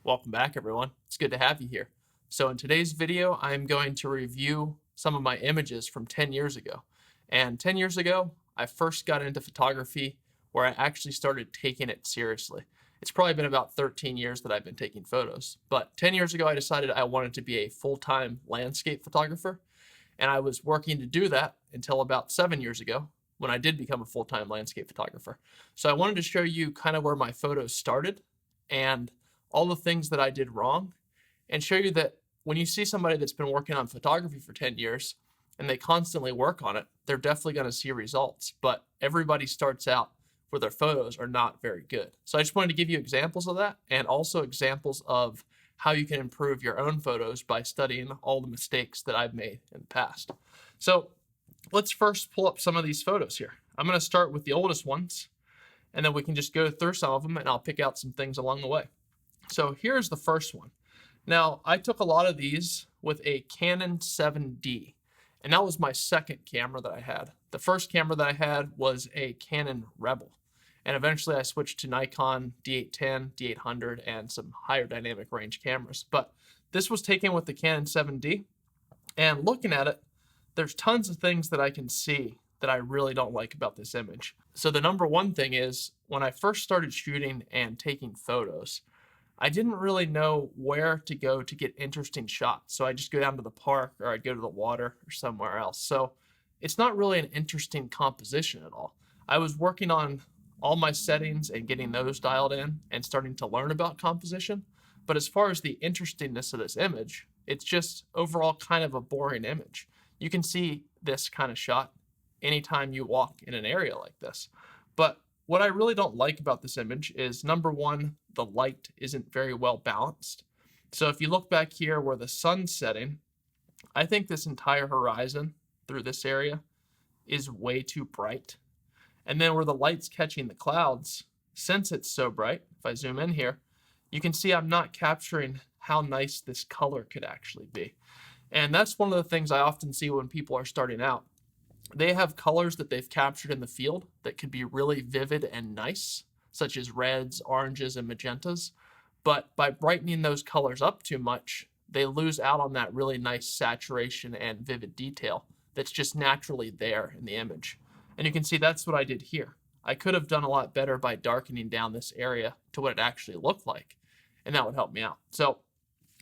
Welcome back, everyone. It's good to have you here. So in today's video, I'm going to review some of my images from 10 years ago. And 10 years ago, I first got into photography where I actually started taking it seriously. It's probably been about 13 years that I've been taking photos. But 10 years ago, I decided I wanted to be a full-time landscape photographer. And I was working to do that until about 7 years ago when I did become a full-time landscape photographer. So I wanted to show you kind of where my photos started and all the things that I did wrong, and show you that when you see somebody that's been working on photography for 10 years and they constantly work on it, they're definitely going to see results. But everybody starts out where their photos are not very good. So I just wanted to give you examples of that and also examples of how you can improve your own photos by studying all the mistakes that I've made in the past. So let's first pull up some of these photos here. I'm going to start with the oldest ones, and then we can just go through some of them and I'll pick out some things along the way. So here's the first one. Now, I took a lot of these with a Canon 7D, and that was my second camera that I had. The first camera that I had was a Canon Rebel, and eventually I switched to Nikon D810, D800, and some higher dynamic range cameras. But this was taken with the Canon 7D, and looking at it, there's tons of things that I can see that I really don't like about this image. So the number one thing is, when I first started shooting and taking photos, I didn't really know where to go to get interesting shots. So I just go down to the park, or I'd go to the water or somewhere else. So it's not really an interesting composition at all. I was working on all my settings and getting those dialed in and starting to learn about composition. But as far as the interestingness of this image, it's just overall kind of a boring image. You can see this kind of shot anytime you walk in an area like this. But what I really don't like about this image is, number one, the light isn't very well balanced. So if you look back here where the sun's setting, I think this entire horizon through this area is way too bright. And then where the light's catching the clouds, since it's so bright, if I zoom in here, you can see I'm not capturing how nice this color could actually be. And that's one of the things I often see when people are starting out. They have colors that they've captured in the field that could be really vivid and nice, such as reds, oranges, and magentas. But by brightening those colors up too much, they lose out on that really nice saturation and vivid detail that's just naturally there in the image. And you can see that's what I did here. I could have done a lot better by darkening down this area to what it actually looked like, and that would help me out. So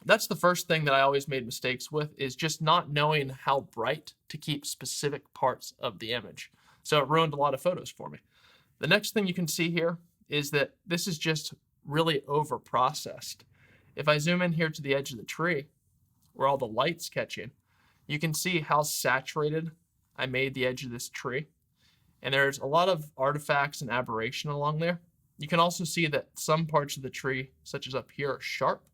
that's the first thing that I always made mistakes with, is just not knowing how bright to keep specific parts of the image. So it ruined a lot of photos for me. The next thing you can see here is that this is just really over processed. If I zoom in here to the edge of the tree where all the light's catching, you can see how saturated I made the edge of this tree. And there's a lot of artifacts and aberration along there. You can also see that some parts of the tree, such as up here, are sharp,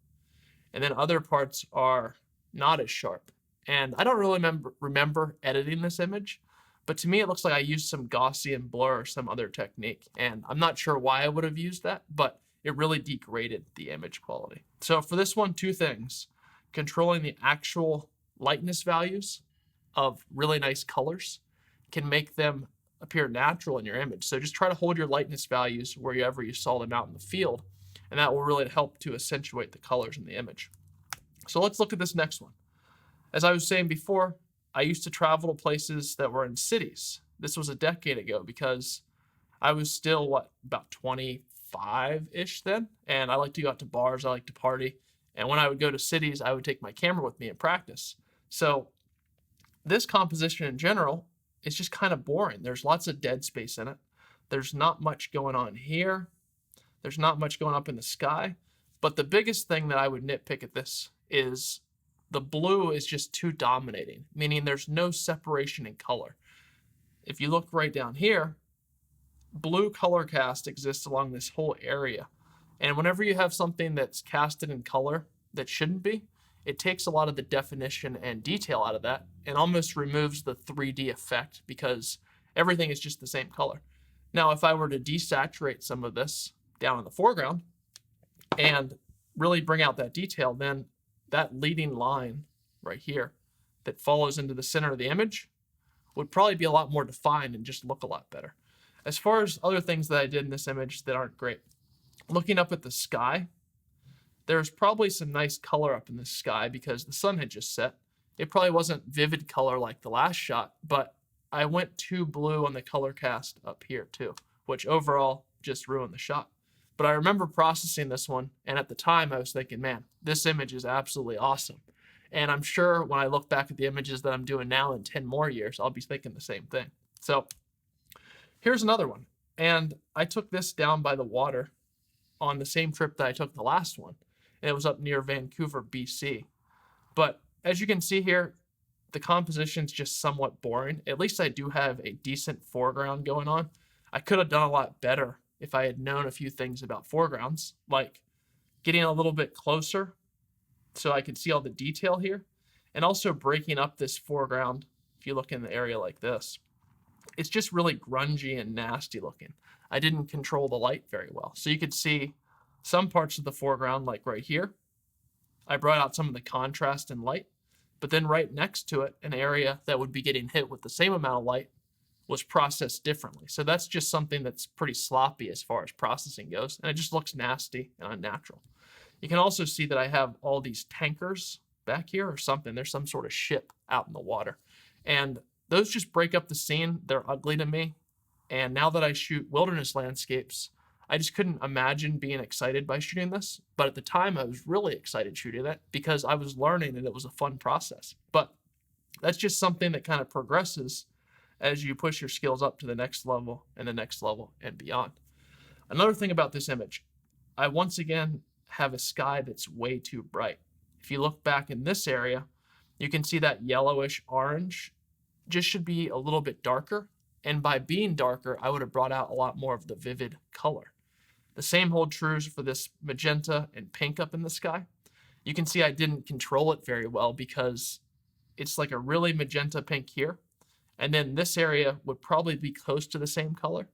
and then other parts are not as sharp. And I don't really remember editing this image, but to me it looks like I used some Gaussian blur or some other technique, and I'm not sure why I would have used that, but it really degraded the image quality. So for this one, two things: controlling the actual lightness values of really nice colors can make them appear natural in your image. So just try to hold your lightness values wherever you saw them out in the field, and that will really help to accentuate the colors in the image. So let's look at this next one. As I was saying before, I used to travel to places that were in cities. This was a decade ago because I was still, about 25-ish then, and I like to go out to bars, I like to party, and when I would go to cities, I would take my camera with me and practice. So this composition in general is just kind of boring. There's lots of dead space in it. There's not much going on here. There's not much going up in the sky. But the biggest thing that I would nitpick at this is the blue is just too dominating, meaning there's no separation in color. If you look right down here, blue color cast exists along this whole area. And whenever you have something that's casted in color that shouldn't be, it takes a lot of the definition and detail out of that and almost removes the 3D effect because everything is just the same color. Now, if I were to desaturate some of this down in the foreground and really bring out that detail, then that leading line right here that follows into the center of the image would probably be a lot more defined and just look a lot better. As far as other things that I did in this image that aren't great, looking up at the sky, there's probably some nice color up in the sky because the sun had just set. It probably wasn't vivid color like the last shot, but I went too blue on the color cast up here too, which overall just ruined the shot. But I remember processing this one, and at the time I was thinking, man, this image is absolutely awesome. And I'm sure when I look back at the images that I'm doing now in 10 more years, I'll be thinking the same thing. So here's another one. And I took this down by the water on the same trip that I took the last one. And it was up near Vancouver, BC. But as you can see here, the composition's just somewhat boring. At least I do have a decent foreground going on. I could have done a lot better if I had known a few things about foregrounds, like getting a little bit closer so I could see all the detail here, and also breaking up this foreground. If you look in the area like this, it's just really grungy and nasty looking. I didn't control the light very well. So you could see some parts of the foreground, like right here. I brought out some of the contrast and light, but then right next to it, an area that would be getting hit with the same amount of light was processed differently. So that's just something that's pretty sloppy as far as processing goes, and it just looks nasty and unnatural. You can also see that I have all these tankers back here or something. There's some sort of ship out in the water. And those just break up the scene. They're ugly to me. And now that I shoot wilderness landscapes, I just couldn't imagine being excited by shooting this. But at the time, I was really excited shooting it because I was learning and it was a fun process. But that's just something that kind of progresses as you push your skills up to the next level and the next level and beyond. Another thing about this image, I once again have a sky that's way too bright. If you look back in this area, you can see that yellowish orange just should be a little bit darker. And by being darker, I would have brought out a lot more of the vivid color. The same holds true for this magenta and pink up in the sky. You can see I didn't control it very well because it's like a really magenta pink here. And then this area would probably be close to the same color,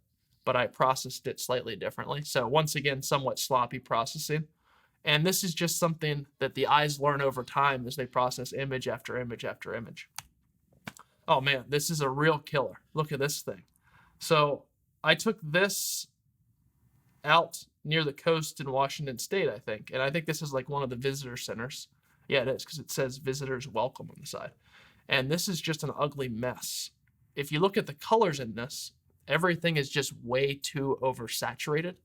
but I processed it slightly differently. So once again, somewhat sloppy processing. And this is just something that the eyes learn over time as they process image after image after image. Oh man, this is a real killer. Look at this thing. So I took this out near the coast in Washington State, I think. And I think this is like one of the visitor centers. Yeah, it is, because it says visitors welcome on the side. And this is just an ugly mess. If you look at the colors in this, everything is just way too oversaturated.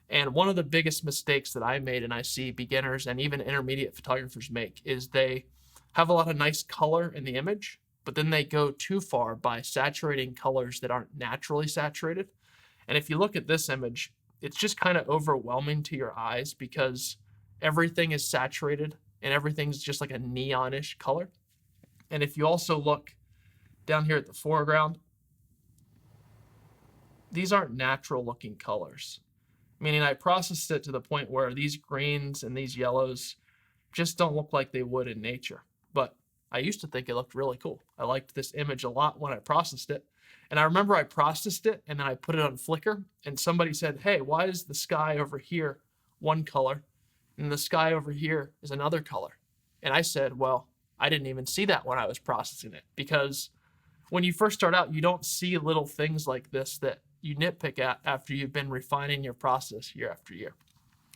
And one of the biggest mistakes that I made, and I see beginners and even intermediate photographers make, is they have a lot of nice color in the image, but then they go too far by saturating colors that aren't naturally saturated. And if you look at this image, it's just kind of overwhelming to your eyes because everything is saturated and everything's just like a neonish color. And if you also look down here at the foreground, these aren't natural looking colors. Meaning I processed it to the point where these greens and these yellows just don't look like they would in nature. But I used to think it looked really cool. I liked this image a lot when I processed it. And I remember I processed it and then I put it on Flickr and somebody said, hey, why is the sky over here one color and the sky over here is another color? And I said, well, I didn't even see that when I was processing it, because when you first start out, you don't see little things like this that you nitpick at after you've been refining your process year after year.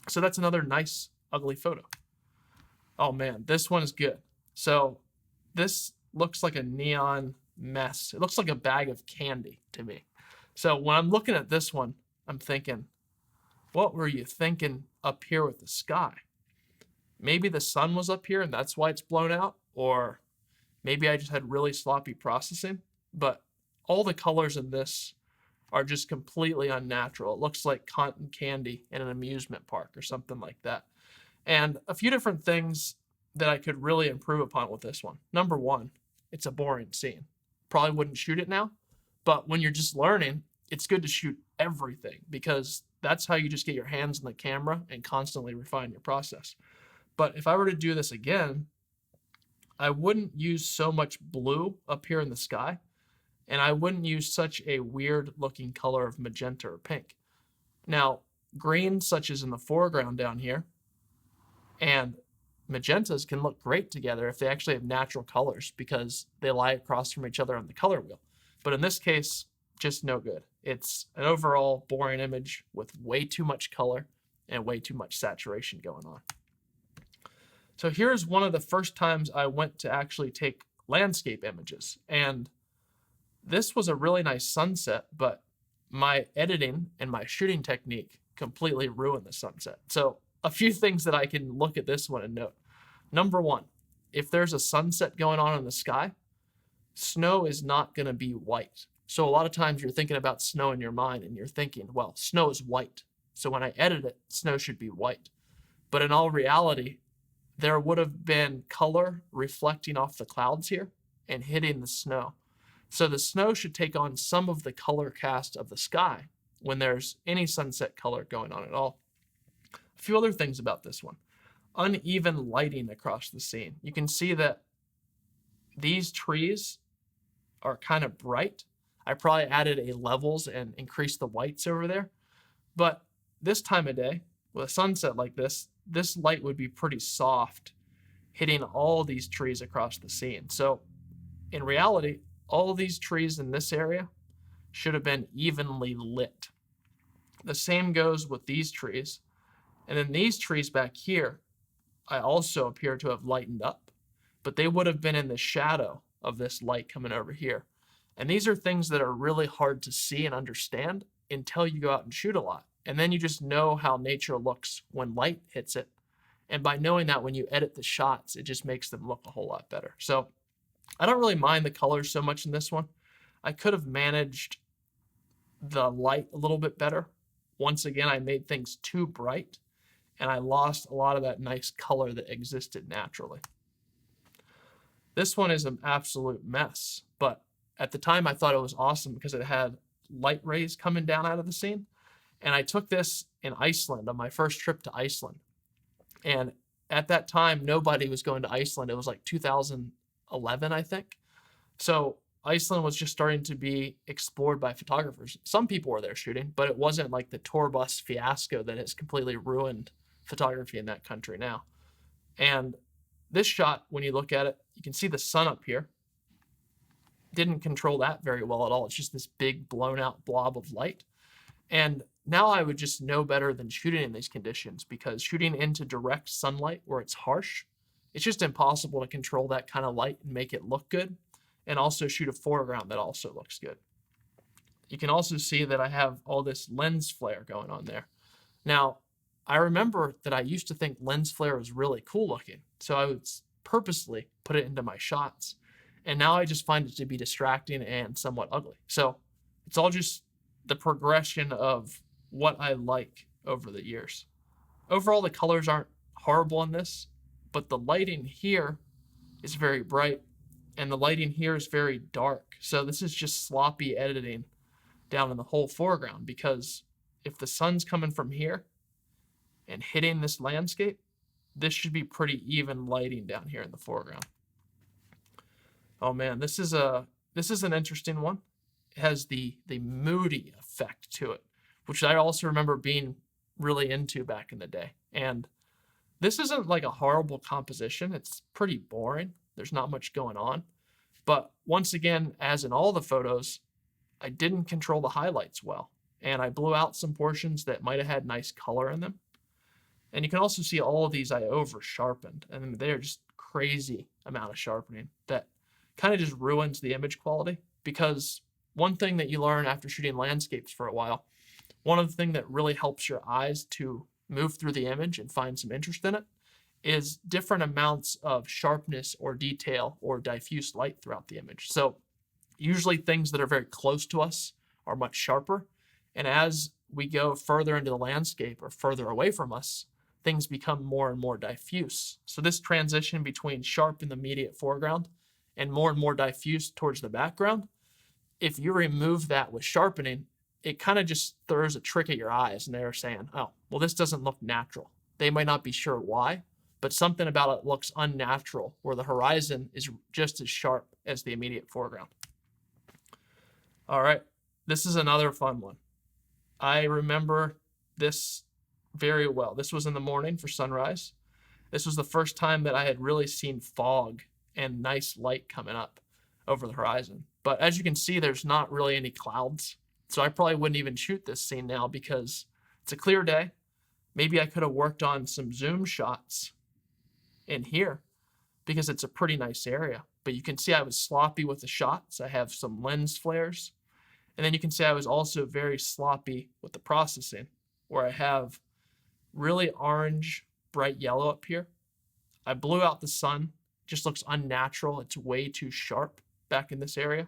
So that's another nice, ugly photo. Oh man, this one is good. So this looks like a neon mess. It looks like a bag of candy to me. So when I'm looking at this one, I'm thinking, what were you thinking up here with the sky? Maybe the sun was up here and that's why it's blown out, or maybe I just had really sloppy processing, but all the colors in this are just completely unnatural. It looks like cotton candy in an amusement park or something like that. And a few different things that I could really improve upon with this one. Number one, it's a boring scene. Probably wouldn't shoot it now, but when you're just learning, it's good to shoot everything because that's how you just get your hands on the camera and constantly refine your process. But if I were to do this again, I wouldn't use so much blue up here in the sky, and I wouldn't use such a weird looking color of magenta or pink. Now, green, such as in the foreground down here, and magentas can look great together if they actually have natural colors because they lie across from each other on the color wheel. But in this case, just no good. It's an overall boring image with way too much color and way too much saturation going on. So here's one of the first times I went to actually take landscape images. And this was a really nice sunset, but my editing and my shooting technique completely ruined the sunset. So a few things that I can look at this one and note. Number one, if there's a sunset going on in the sky, snow is not going to be white. So a lot of times you're thinking about snow in your mind and you're thinking, well, snow is white. So when I edit it, snow should be white. But in all reality, there would have been color reflecting off the clouds here and hitting the snow. So the snow should take on some of the color cast of the sky when there's any sunset color going on at all. A few other things about this one. Uneven lighting across the scene. You can see that these trees are kind of bright. I probably added a levels and increased the whites over there. But this time of day, with a sunset like this light would be pretty soft, hitting all these trees across the scene. So in reality, all these trees in this area should have been evenly lit. The same goes with these trees. And then these trees back here, I also appear to have lightened up, but they would have been in the shadow of this light coming over here. And these are things that are really hard to see and understand until you go out and shoot a lot. And then you just know how nature looks when light hits it. And by knowing that, when you edit the shots, it just makes them look a whole lot better. So I don't really mind the colors so much in this one. I could have managed the light a little bit better. Once again, I made things too bright, and I lost a lot of that nice color that existed naturally. This one is an absolute mess, but at the time I thought it was awesome because it had light rays coming down out of the scene. And I took this in Iceland on my first trip to Iceland. And at that time, nobody was going to Iceland. It was like 2011, I think. So Iceland was just starting to be explored by photographers. Some people were there shooting, but it wasn't like the tour bus fiasco that has completely ruined photography in that country now. And this shot, when you look at it, you can see the sun up here. Didn't control that very well at all. It's just this big blown out blob of light. And now I would just know better than shooting in these conditions, because shooting into direct sunlight where it's harsh, it's just impossible to control that kind of light and make it look good, and also shoot a foreground that also looks good. You can also see that I have all this lens flare going on there. Now, I remember that I used to think lens flare was really cool looking, so I would purposely put it into my shots. And now I just find it to be distracting and somewhat ugly. So it's all just the progression of what I like over the years. Overall, the colors aren't horrible in this, but the lighting here is very bright and the lighting here is very dark. So this is just sloppy editing down in the whole foreground, because if the sun's coming from here and hitting this landscape, this should be pretty even lighting down here in the foreground. Oh man, this is an interesting one. It has the moody effect to it, which I also remember being really into back in the day. And this isn't like a horrible composition. It's pretty boring. There's not much going on. But once again, as in all the photos, I didn't control the highlights well. And I blew out some portions that might have had nice color in them. And you can also see all of these I over sharpened. And they're just crazy amount of sharpening that kind of just ruins the image quality. Because one thing that you learn after shooting landscapes for a while, one of the things that really helps your eyes to move through the image and find some interest in it is different amounts of sharpness or detail or diffuse light throughout the image. So usually things that are very close to us are much sharper. And as we go further into the landscape or further away from us, things become more and more diffuse. So this transition between sharp in the immediate foreground and more diffuse towards the background, if you remove that with sharpening, it kind of just throws a trick at your eyes, and they're saying, oh, well, this doesn't look natural. They might not be sure why, but something about it looks unnatural, where the horizon is just as sharp as the immediate foreground. All right, this is another fun one. I remember this very well. This was in the morning for sunrise. This was the first time that I had really seen fog and nice light coming up over the horizon. But as you can see, there's not really any clouds. So I probably wouldn't even shoot this scene now because it's a clear day. Maybe I could have worked on some zoom shots in here because it's a pretty nice area. But you can see I was sloppy with the shots. I have some lens flares. And then you can see I was also very sloppy with the processing, where I have really orange, bright yellow up here. I blew out the sun. Just looks unnatural. It's way too sharp back in this area.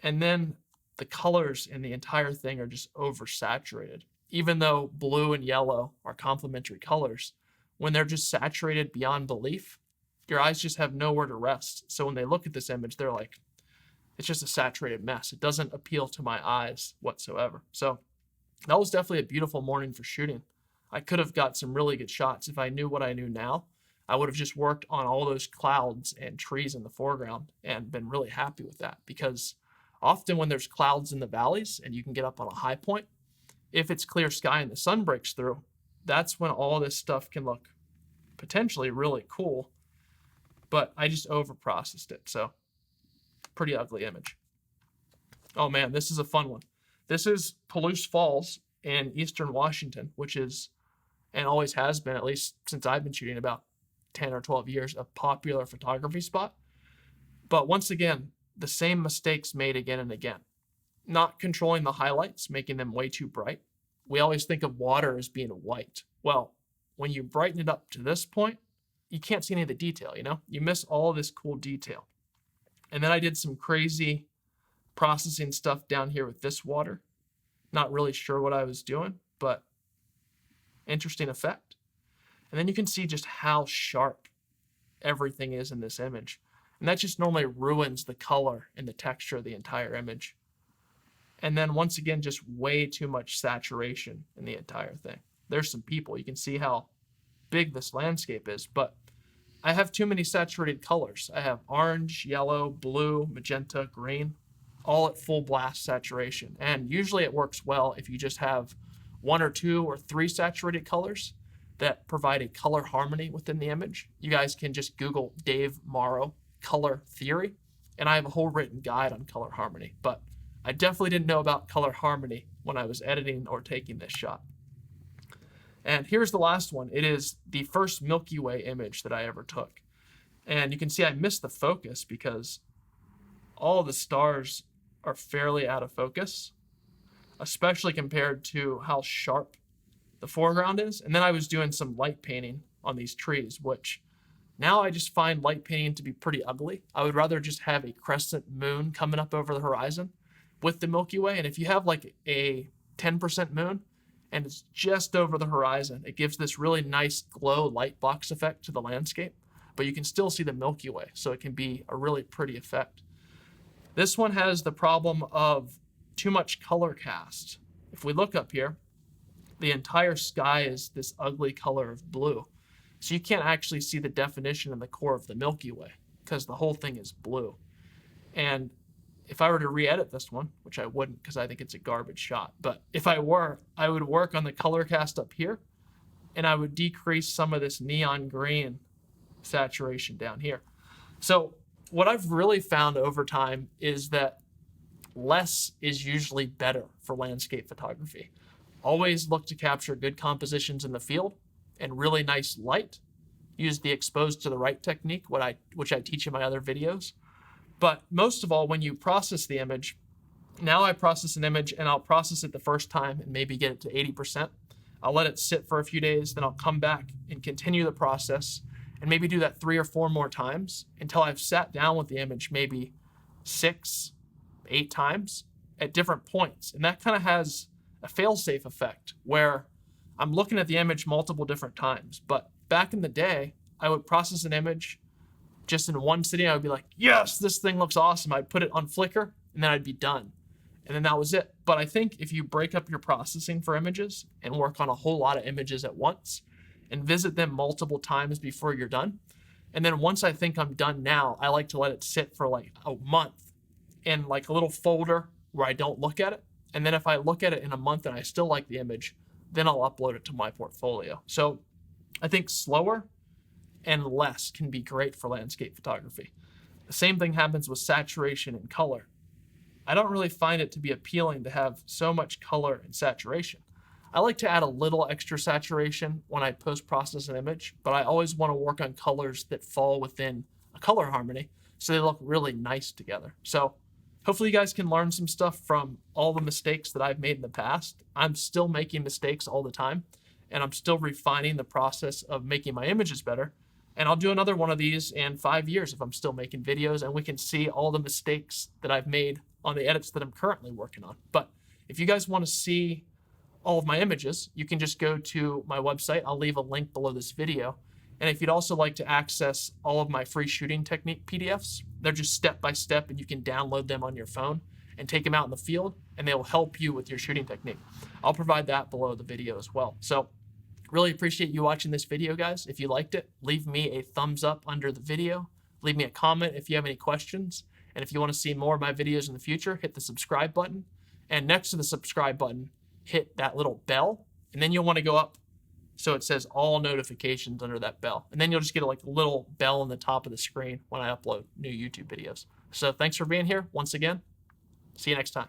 And then the colors in the entire thing are just oversaturated. Even though blue and yellow are complementary colors, when they're just saturated beyond belief, your eyes just have nowhere to rest. So when they look at this image, they're like, it's just a saturated mess. It doesn't appeal to my eyes whatsoever. So that was definitely a beautiful morning for shooting. I could have got some really good shots if I knew what I knew now. I would have just worked on all those clouds and trees in the foreground and been really happy with that, because often when there's clouds in the valleys and you can get up on a high point, if it's clear sky and the sun breaks through, that's when all this stuff can look potentially really cool. But I just overprocessed it, so pretty ugly image. Oh man, this is a fun one. This is Palouse Falls in eastern Washington, which is, and always has been, at least since I've been shooting, about 10 or 12 years, a popular photography spot. But once again, the same mistakes made again and again. Not controlling the highlights, making them way too bright. We always think of water as being white. Well, when you brighten it up to this point, you can't see any of the detail, you know? You miss all this cool detail. And then I did some crazy processing stuff down here with this water. Not really sure what I was doing, but interesting effect. And then you can see just how sharp everything is in this image. And that just normally ruins the color and the texture of the entire image. And then once again, just way too much saturation in the entire thing. There's some people. You can see how big this landscape is, but I have too many saturated colors. I have orange, yellow, blue, magenta, green, all at full blast saturation. And usually it works well if you just have 1 or 2 or 3 saturated colors that provide a color harmony within the image. You guys can just Google Dave Morrow color theory, and I have a whole written guide on color harmony, but I definitely didn't know about color harmony when I was editing or taking this shot. And here's the last one. It is the first Milky Way image that I ever took. And you can see I missed the focus because all the stars are fairly out of focus, especially compared to how sharp the foreground is. And then I was doing some light painting on these trees, which now I just find light painting to be pretty ugly. I would rather just have a crescent moon coming up over the horizon with the Milky Way. And if you have like a 10% moon and it's just over the horizon, it gives this really nice glow light box effect to the landscape, but you can still see the Milky Way, so it can be a really pretty effect. This one has the problem of too much color cast. If we look up here, the entire sky is this ugly color of blue. So you can't actually see the definition in the core of the Milky Way because the whole thing is blue. And if I were to re-edit this one, which I wouldn't because I think it's a garbage shot, but if I were, I would work on the color cast up here and I would decrease some of this neon green saturation down here. So what I've really found over time is that less is usually better for landscape photography. Always look to capture good compositions in the field and really nice light. Use the exposed to the right technique, which I teach in my other videos. But most of all, when you process the image, now I process an image and I'll process it the first time and maybe get it to 80%. I'll let it sit for a few days, then I'll come back and continue the process and maybe do that 3 or 4 more times until I've sat down with the image maybe 6, 8 times at different points. And that kind of has a fail-safe effect where I'm looking at the image multiple different times. But back in the day, I would process an image just in one sitting. I would be like, yes, this thing looks awesome. I'd put it on Flickr and then I'd be done. And then that was it. But I think if you break up your processing for images and work on a whole lot of images at once and visit them multiple times before you're done, and then once I think I'm done now, I like to let it sit for like a month in like a little folder where I don't look at it. And then if I look at it in a month and I still like the image, then I'll upload it to my portfolio. So I think slower and less can be great for landscape photography. The same thing happens with saturation and color. I don't really find it to be appealing to have so much color and saturation. I like to add a little extra saturation when I post-process an image, but I always want to work on colors that fall within a color harmony so they look really nice together. So hopefully you guys can learn some stuff from all the mistakes that I've made in the past. I'm still making mistakes all the time, and I'm still refining the process of making my images better. And I'll do another one of these in 5 years if I'm still making videos, and we can see all the mistakes that I've made on the edits that I'm currently working on. But if you guys want to see all of my images, you can just go to my website. I'll leave a link below this video. And if you'd also like to access all of my free shooting technique PDFs, they're just step-by-step, and you can download them on your phone and take them out in the field, and they will help you with your shooting technique. I'll provide that below the video as well. So really appreciate you watching this video, guys. If you liked it, leave me a thumbs up under the video. Leave me a comment if you have any questions. And if you want to see more of my videos in the future, hit the subscribe button. And next to the subscribe button, hit that little bell. And then you'll want to go up so it says all notifications under that bell. And then you'll just get a little bell on the top of the screen when I upload new YouTube videos. So thanks for being here once again. See you next time.